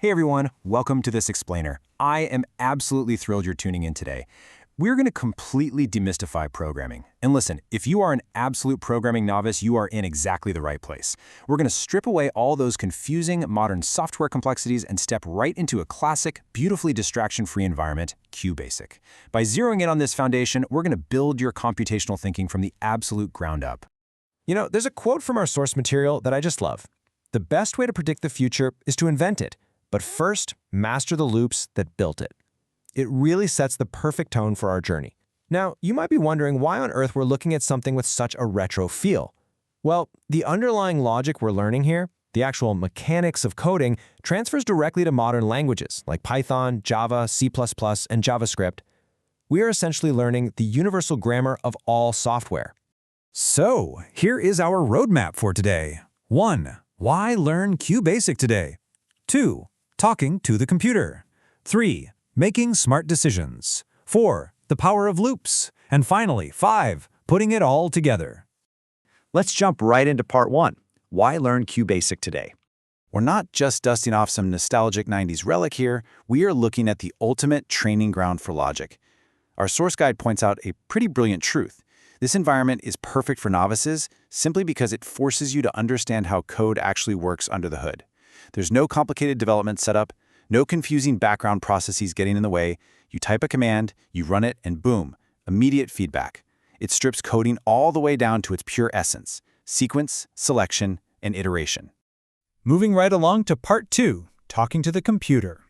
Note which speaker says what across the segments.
Speaker 1: Hey everyone, welcome to this explainer. I am absolutely thrilled you're tuning in today. We're going to completely demystify programming. And listen, if you are an absolute programming novice, you are in exactly the right place. We're going to strip away all those confusing modern software complexities and step right into a classic, beautifully distraction-free environment, QBasic. By zeroing in on this foundation, we're going to build your computational thinking from the absolute ground up.
Speaker 2: You know, there's a quote from our source material that I just love. The best way to predict the future is to invent it, but first, master the loops that built it. It really sets the perfect tone for our journey. Now, you might be wondering why on earth we're looking at something with such a retro feel. Well, the underlying logic we're learning here, the actual mechanics of coding, transfers directly to modern languages like Python, Java, C++, and JavaScript. We are essentially learning the universal grammar of all software.
Speaker 3: So, here is our roadmap for today. 1. Why learn QBasic today? 2. Talking to the computer. 3. Making smart decisions. 4. The power of loops. And finally, 5. Putting it all together.
Speaker 4: Let's jump right into part 1. Why learn QBasic today? We're not just dusting off some nostalgic 90s relic here, we are looking at the ultimate training ground for logic. Our source guide points out a pretty brilliant truth. This environment is perfect for novices simply because it forces you to understand how code actually works under the hood. There's no complicated development setup, no confusing background processes getting in the way. You type a command, you run it, and boom, immediate feedback. It strips coding all the way down to its pure essence: sequence, selection, and iteration.
Speaker 3: Moving right along to part 2, talking to the computer.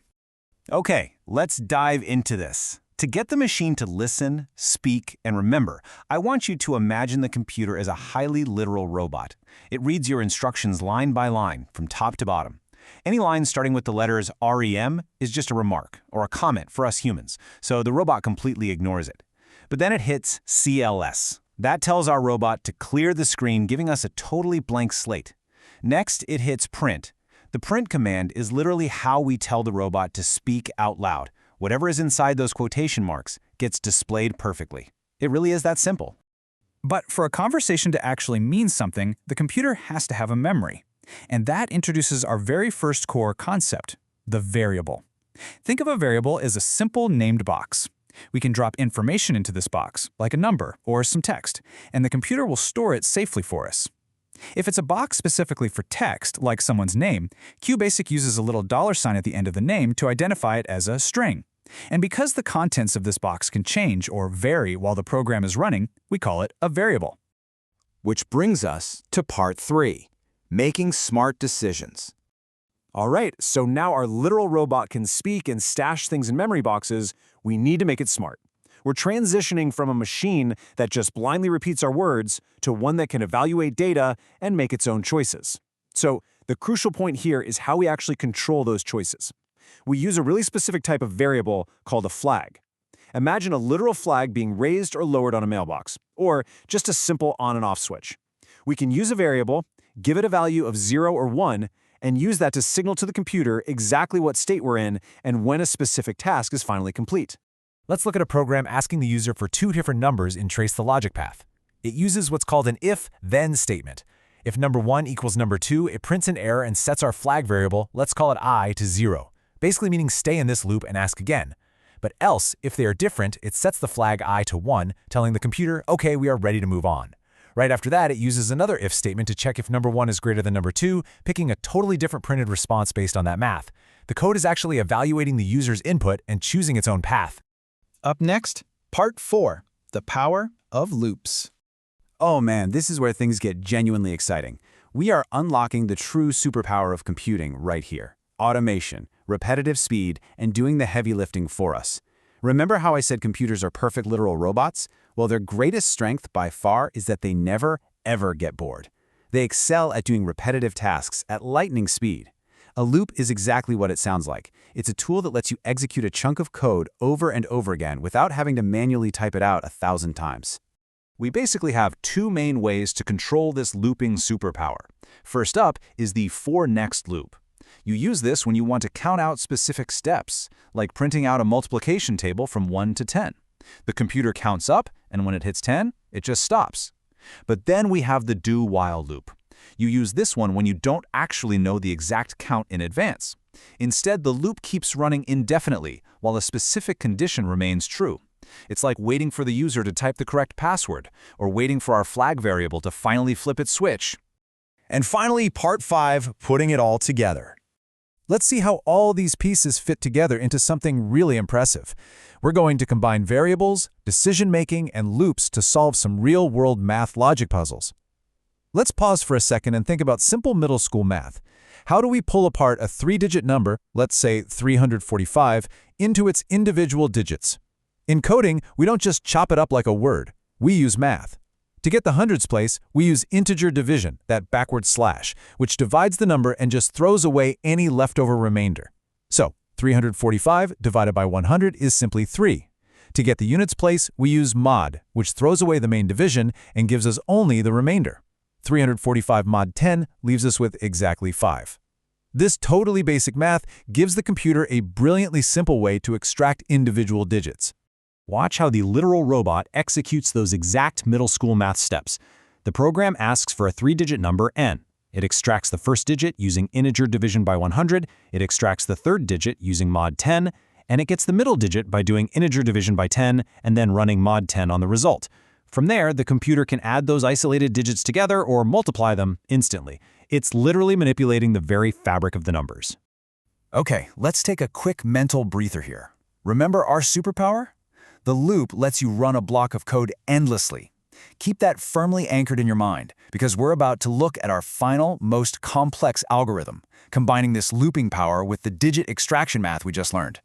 Speaker 1: Okay, let's dive into this. To get the machine to listen, speak, and remember, I want you to imagine the computer as a highly literal robot. It reads your instructions line by line, from top to bottom. Any line starting with the letters REM is just a remark or a comment for us humans, so the robot completely ignores it. But then it hits CLS. That tells our robot to clear the screen, giving us a totally blank slate. Next, it hits print. The print command is literally how we tell the robot to speak out loud. Whatever is inside those quotation marks gets displayed perfectly. It really is that simple.
Speaker 5: But for a conversation to actually mean something, the computer has to have a memory. And that introduces our very first core concept, the variable. Think of a variable as a simple named box. We can drop information into this box, like a number or some text, and the computer will store it safely for us. If it's a box specifically for text, like someone's name, QBasic uses a little $sign at the end of the name to identify it as a string. And because the contents of this box can change or vary while the program is running, we call it a variable.
Speaker 2: Which brings us to part 3, making smart decisions.
Speaker 1: All right, so now our literal robot can speak and stash things in memory boxes. We need to make it smart. We're transitioning from a machine that just blindly repeats our words to one that can evaluate data and make its own choices. So the crucial point here is how we actually control those choices. We use a really specific type of variable called a flag. Imagine a literal flag being raised or lowered on a mailbox, or just a simple on and off switch. We can use a variable, give it a value of 0 or 1, and use that to signal to the computer exactly what state we're in and when a specific task is finally complete.
Speaker 3: Let's look at a program asking the user for 2 different numbers in Trace the Logic Path. It uses what's called an if-then statement. If number 1 equals number 2, it prints an error and sets our flag variable, let's call it I, to 0, basically meaning stay in this loop and ask again. But else, if they are different, it sets the flag I to 1, telling the computer, okay, we are ready to move on. Right after that, it uses another if statement to check if number 1 is greater than number 2, picking a totally different printed response based on that math. The code is actually evaluating the user's input and choosing its own path.
Speaker 5: Up next, part 4, the power of loops.
Speaker 4: Oh man, this is where things get genuinely exciting. We are unlocking the true superpower of computing right here. Automation, repetitive speed, and doing the heavy lifting for us. Remember how I said computers are perfect literal robots? Well, their greatest strength by far is that they never, ever get bored. They excel at doing repetitive tasks at lightning speed. A loop is exactly what it sounds like. It's a tool that lets you execute a chunk of code over and over again without having to manually type it out 1,000 times.
Speaker 1: We basically have 2 main ways to control this looping superpower. First up is the for next loop. You use this when you want to count out specific steps, like printing out a multiplication table from 1 to 10. The computer counts up, and when it hits 10, it just stops. But then we have the do while loop. You use this one when you don't actually know the exact count in advance. Instead, the loop keeps running indefinitely while a specific condition remains true. It's like waiting for the user to type the correct password, or waiting for our flag variable to finally flip its switch.
Speaker 3: And finally, part 5, putting it all together. Let's see how all these pieces fit together into something really impressive. We're going to combine variables, decision-making, and loops to solve some real-world math logic puzzles. Let's pause for a second and think about simple middle school math. How do we pull apart a 3-digit number, let's say 345, into its individual digits? In coding, we don't just chop it up like a word. We use math. To get the hundreds place, we use integer division, that backward slash, which divides the number and just throws away any leftover remainder. So, 345 divided by 100 is simply 3. To get the units place, we use mod, which throws away the main division and gives us only the remainder. 345 mod 10 leaves us with exactly 5. This totally basic math gives the computer a brilliantly simple way to extract individual digits.
Speaker 1: Watch how the literal robot executes those exact middle school math steps. The program asks for a 3-digit number, n. It extracts the first digit using integer division by 100, it extracts the third digit using mod 10, and it gets the middle digit by doing integer division by 10 and then running mod 10 on the result. From there, the computer can add those isolated digits together or multiply them instantly. It's literally manipulating the very fabric of the numbers.
Speaker 5: Okay, let's take a quick mental breather here. Remember our superpower? The loop lets you run a block of code endlessly. Keep that firmly anchored in your mind, because we're about to look at our final, most complex algorithm, combining this looping power with the digit extraction math we just learned.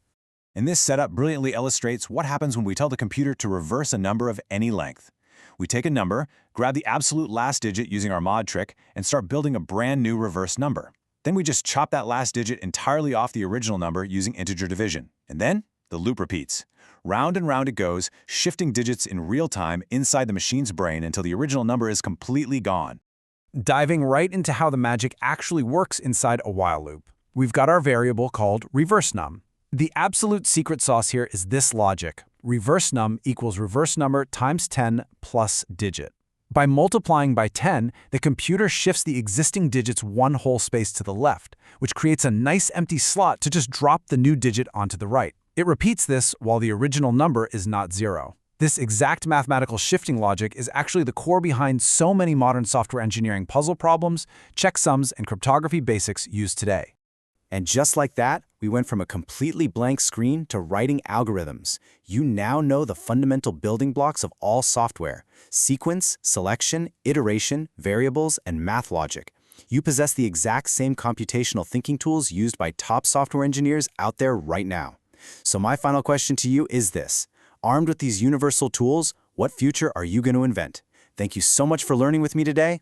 Speaker 1: And this setup brilliantly illustrates what happens when we tell the computer to reverse a number of any length. We take a number, grab the absolute last digit using our mod trick, and start building a brand new reverse number. Then we just chop that last digit entirely off the original number using integer division. And then the loop repeats. Round and round it goes, shifting digits in real time inside the machine's brain until the original number is completely gone.
Speaker 3: Diving right into how the magic actually works inside a while loop, we've got our variable called reverse num. The absolute secret sauce here is this logic. Reverse num equals reverse number times 10 plus digit. By multiplying by 10, the computer shifts the existing digits one whole space to the left, which creates a nice empty slot to just drop the new digit onto the right. It repeats this while the original number is not 0. This exact mathematical shifting logic is actually the core behind so many modern software engineering puzzle problems, checksums, and cryptography basics used today.
Speaker 4: And just like that, we went from a completely blank screen to writing algorithms. You now know the fundamental building blocks of all software: sequence, selection, iteration, variables, and math logic. You possess the exact same computational thinking tools used by top software engineers out there right now. So my final question to you is this: armed with these universal tools, what future are you going to invent? Thank you so much for learning with me today.